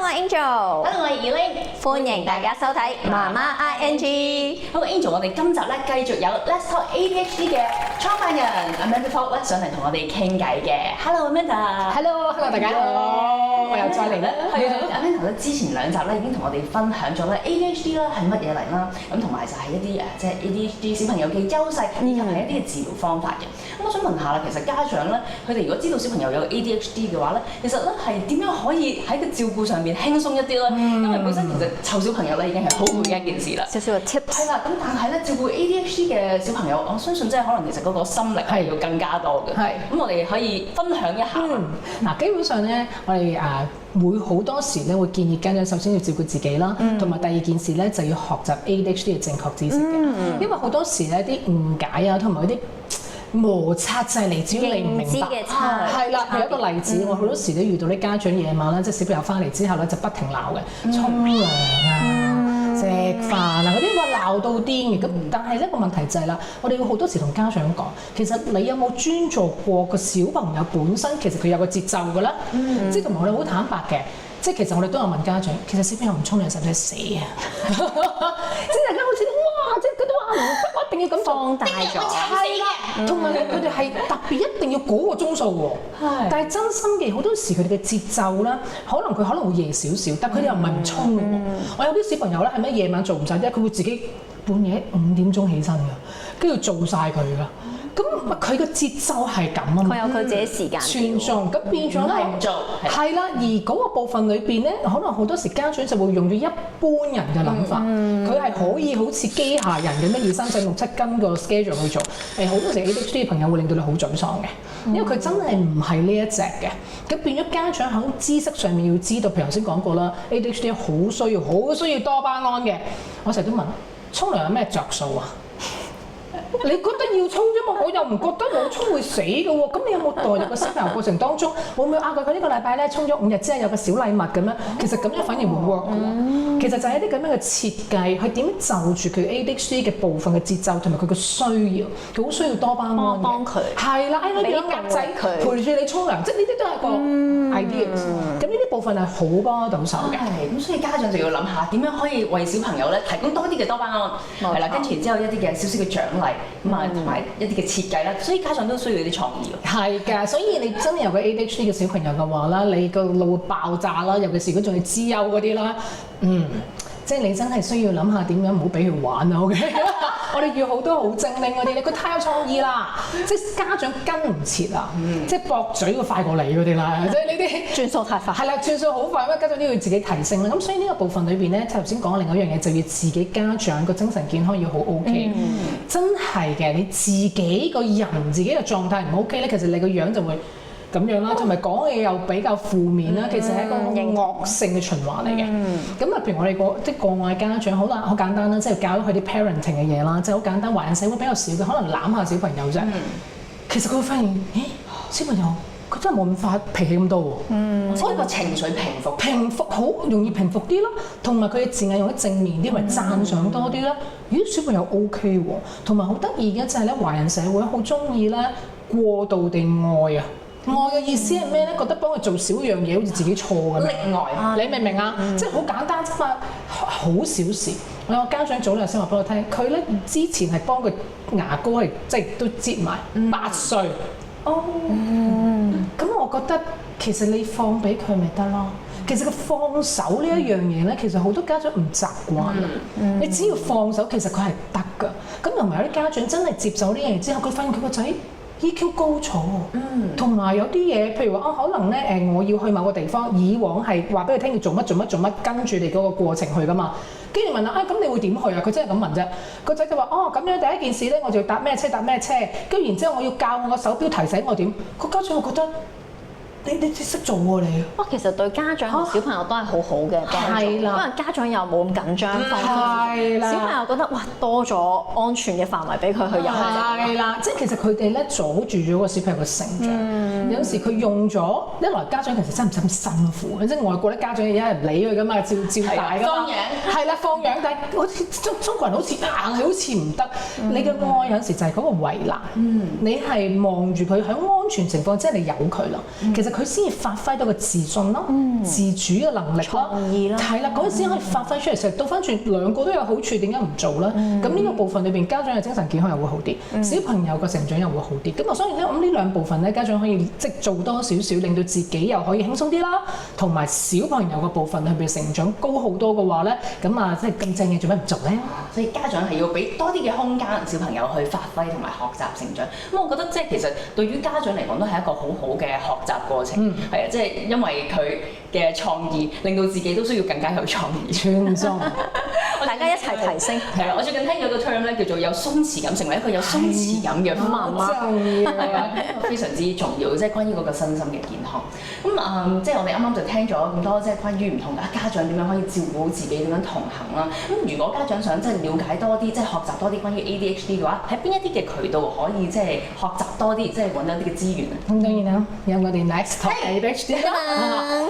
我係 Angel。Hello， 我係 Elaine。歡迎大家收睇媽媽 ING。好，Angel，我哋今集咧繼續有 Let's Talk ADHD 嘅創辦人 Amanda Talk 咧上嚟同我哋傾偈嘅。Hello，Amanda。Hello，大家好，我又再嚟啦。係啊，Amanda 咧之前兩集咧已經同我哋分享咗咧 ADHD 啦係乜嘢嚟啦，咁同埋就係一啲即係 ADHD 小朋友嘅優勢，以及係一啲嘅治療方法嘅。咁我想問下啦，其實家長咧，佢哋如果知道小朋友有 ADHD 嘅話咧，其實咧係點樣可以喺個照顧上面輕鬆一啲咧？因為本身其實湊小朋友咧已經係好攰嘅一件事啦。少少嘅 tips。係啦，咁但係咧照顧 ADHD 嘅小朋友，我相信即係可能其實嗰個心力係要更加多嘅。係。咁我哋可以分享一下。嗱，基本上咧，我哋會好多時咧會建議家長首先要照顧自己啦，同埋第二件事咧就要學習 ADHD 嘅正確知識嘅。因為好多時咧啲誤解啊，同埋嗰啲摩擦就係嚟自於你唔明白。係啦，譬如一個例子，我好多時都遇到啲家長夜晚咧，即係小朋友翻嚟之後咧就不停鬧嘅，沖涼啊、食飯啊嗰啲話鬧到癲嘅。咁但係呢個問題就係啦，我哋要好多時同家長講，其實你有冇尊重過個小朋友本身？其實佢有個節奏㗎啦，即係同埋我哋好坦白嘅。即係其實我哋都有問家長，其實小朋友唔沖涼使唔使死啊？即係大家好似哇，即係覺得話一定要咁放大咗，係啦，同埋佢哋係特別一定要嗰個鐘數喎。係，但係真心嘅好多時佢哋嘅節奏啦，可能會夜少少，但佢哋又唔係唔沖嘅喎。我有啲小朋友咧係咩夜晚做唔晒啫，佢會自己半夜5點鐘起身㗎，跟住做晒佢㗎。咁佢個節奏係咁啊嘛，佢有佢自己時間尊重，咁變咗係唔做係啦。而嗰個部分裏邊咧，可能好多時家長就會用咗一般人嘅諗法，佢係可以好似機械人咁樣2、3、4、6、7跟個 schedule 去做。好多時 ADHD 嘅朋友會令到你好沮喪嘅，因為佢真係唔係呢一隻嘅。咁變咗家長喺知識上面要知道，譬如頭先講過啦，ADHD 好需要多巴胺嘅。我成日都問，沖涼有咩着數啊？你覺得要沖啫嘛，我又唔覺得冇沖會死嘅喎。咁你有冇代入個小朋友過程當中，會唔會佢呢個禮拜咧沖咗5日之後有個小禮物咁樣？其實咁樣反而會 work 嘅喎。其實就係一啲咁樣嘅設計，佢點就住佢 ADHD 嘅部分嘅節奏同埋佢嘅需要，佢好需要多巴胺嘅。幫佢係啦，俾啲格仔陪住你沖涼，即係呢啲都係個 idea。咁呢啲部分係好幫到手嘅。咁所以家長就要諗下點樣可以為小朋友咧提供多啲嘅多巴胺，係啦，跟住之後一啲嘅少少嘅獎勵。咁啊，同埋一啲嘅設計啦，所以家長都需要啲創意。係㗎，所以你真係有個 ADHD 嘅小朋友嘅話啦，你個腦會爆炸啦，尤其是如果仲係資優嗰啲啦，即係你真係需要諗下點樣唔好俾佢玩啊 ！OK， 我哋要好多好精靈嗰啲咧，佢太有創意啦，即係家長跟唔切啊，即係駁嘴會快過你嗰啲啦，即係呢啲轉數太快。係啦，轉數好快，因為家長都要自己提升啦。咁所以呢個部分裏邊咧，頭先講另外一樣嘢，就要自己家長個精神健康要好 OK。真係嘅，你自己個人自己嘅狀態唔 OK 咧，其實你個樣就會咁樣啦，同埋講嘢又比較負面啦，其實係一個惡性嘅循環嚟嘅。咁啊，譬如我哋即係個外家長，好簡單啦，即係教咗佢啲 parenting 嘅嘢啦，即係好簡單。華人社會比較少嘅，可能攬下小朋友啫。其實佢會發現，咦，小朋友佢真係冇咁發脾氣咁多喎。所以個情緒平復好容易平復啲咯，同埋佢嘅字眼用得正面啲，或者讚賞多啲啦。咦，小朋友 OK 喎，同埋好得意嘅就係咧，華人社會好中意咧過度地愛啊。愛嘅意思係咩咧？覺得幫佢做少樣嘢，好似自己錯咁。溺愛，你明唔明啊？即係好簡單啫嘛，好小事。我有個家長早兩日先話俾我聽，佢咧之前係幫佢牙膏係即係都擠埋8歲。咁我覺得其實你放俾佢咪得咯。其實個放手呢一樣嘢咧，其實好多家長唔習慣。你只要放手，其實佢係得㗎。咁同埋有啲家長真係接受呢樣嘢之後，佢發現佢個仔EQ 高咗，同埋有啲嘢，譬如話可能咧我要去某個地方，以往係話俾佢聽要做乜，跟住你嗰個過程去噶嘛。跟住問啦，咁你會點去啊？佢真係咁問啫。個仔就話咁樣第一件事咧，我就要搭咩車，跟住然之後我要教我個手錶提醒我點。個家長會覺得你識做喎你。其實對家長同小朋友都係好好嘅幫助，因為家長又冇咁緊張放鬆，小朋友覺得哇多咗安全嘅範圍俾佢去遊。係啦，即係其實佢哋咧阻住咗個小朋友嘅成長。有時佢用咗一來家長其實真係唔使咁辛苦，即係外國啲家長有人理佢噶嘛，照大噶嘛，放養係啦放養，但係好似中國人好似硬係好似唔得，你嘅愛有時就係嗰個圍欄，你係望住佢喺安全情況，即係你由佢啦，其實佢先至發揮到個自信咯，自主嘅能力啦，係啦，嗰陣先可以發揮出嚟。成日倒翻轉兩個都有好處，點解唔做咧？咁呢個部分裏邊，家長嘅精神健康又會好啲，小朋友嘅成長又會好啲。咁所以咧，我諗呢兩部分咧，家長可以即係做多少少，令到自己又可以輕鬆啲啦，同埋小朋友嘅部分裏邊成長高好多嘅話咧，咁啊，即係咁正嘅做咩唔做咧？所以家長係要俾多啲嘅空間小朋友去發揮同埋學習成長。咁我覺得即係其實對於家長嚟講都係一個好好嘅學習過程。係啊，即係因為佢嘅創意，令到自己都需要更加有創意。全中，大家一齊提升。係啊，我最近聽咗個 term 咧，叫做有鬆弛感，成為一個有鬆弛感嘅媽媽。係啊，非常之重要，即係關於嗰個身心嘅健康。咁即係我哋啱啱就聽咗咁多，即係關於唔同嘅家長點樣可以照顧好自己，點樣同行啦。咁如果家長想即係了解多啲，即係學習多啲關於 ADHD 嘅話，喺邊一啲嘅渠道可以即係學習多啲，即係揾到一啲嘅資源啊？咁當然啦，有我哋 Next Talk ADHD 啦，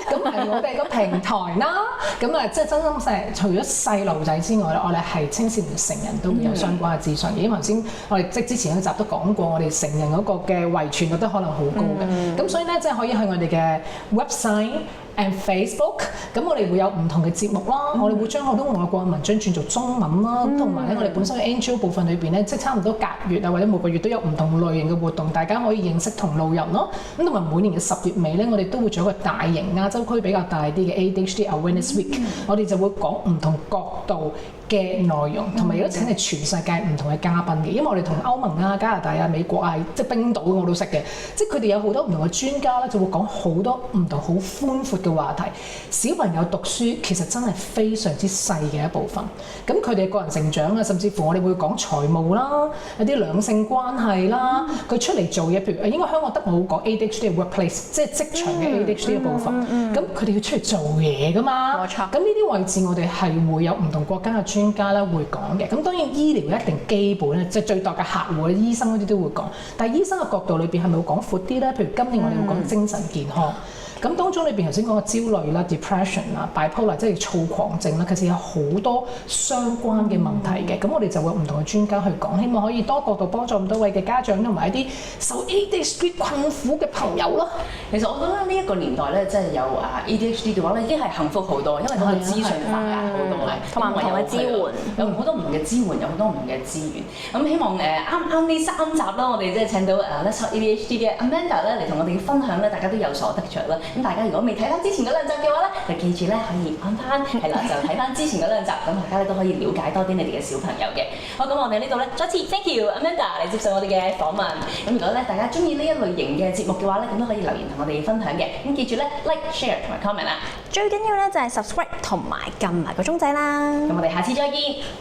咁係我哋個平台啦。咁啊，即係真心實，除咗細路仔之外咧，我哋係青少年成人都會有相關嘅資訊。因為頭先我哋即係之前一集都講過，我哋成人嗰個嘅遺傳率都可能好高嘅。咁所以咧，即係可以去我哋嘅 website and Facebook， 咁我哋會有唔同嘅節目啦，我哋會將好多外國嘅文章轉做中文啦，咁同埋咧我哋本身嘅 NGO 部分裏邊咧，即係差唔多隔月啊或者每個月都有唔同類型嘅活動，大家可以認識同路人咯。咁同埋每年嘅10月尾咧，我哋都會做一個大型亞洲區比較大啲嘅 ADHD Awareness Week，我哋就會講唔同角度嘅內容，同埋亦都請嚟全世界唔同嘅嘉賓嘅，因為我哋同歐盟啊、加拿大啊、美國啊，即係冰島我都識嘅，即係佢哋有好多唔同嘅專家咧，就會講好多唔同好寬闊嘅話題。小朋友讀書其實真係非常之細嘅一部分，咁佢哋個人成長啊，甚至乎我哋會講財務啦，有啲兩性關係啦，佢出嚟做嘢，譬如應該香港得我講 ADHD 嘅 workplace， 即係職場嘅 ADHD 嘅部分，咁佢哋要出嚟做嘢㗎嘛，冇錯。咁呢啲位置我哋係會有唔同國家嘅專家咧會講嘅，咁當然醫療一定基本咧，即係最多嘅客戶醫生嗰啲都會講，但係醫生嘅角度裏邊係咪會講闊啲咧？譬如今年我哋會講精神健康。咁當中裏邊頭先講嘅焦慮啦、depression 啦、bipolar 即係躁狂症啦，其實有好多相關嘅問題嘅。咁我哋就會有唔同嘅專家去講，希望可以多角度幫助咁多位嘅家長同埋一啲受 ADHD 困苦嘅朋友咯。其實我覺得呢一個年代咧，即係有ADHD 嘅話咧，已經係幸福好多，因為嗰個資訊發達好多咧，同埋唔同嘅支援，有好多唔同嘅支援，有好多唔同嘅資源。咁希望啱呢3集啦，我哋即係請到Let's Talk ADHD 嘅 Amanda 咧嚟同我哋分享咧，大家都有所得着啦。咁大家如果未睇翻之前嗰2集嘅話咧，就記住咧可以按翻係啦，就睇翻之前嗰2集，咁大家咧都可以了解多啲你哋嘅小朋友嘅。好，咁我哋呢度咧再次 thank you Amanda 嚟接受我哋嘅訪問。咁如果咧大家中意呢一類型嘅節目嘅話咧，咁都可以留言同我哋分享嘅。咁記住咧 like share 同埋 comment 啦。最緊要咧就係 subscribe 同埋撳埋個鐘仔啦。咁我哋下次再見，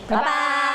拜拜。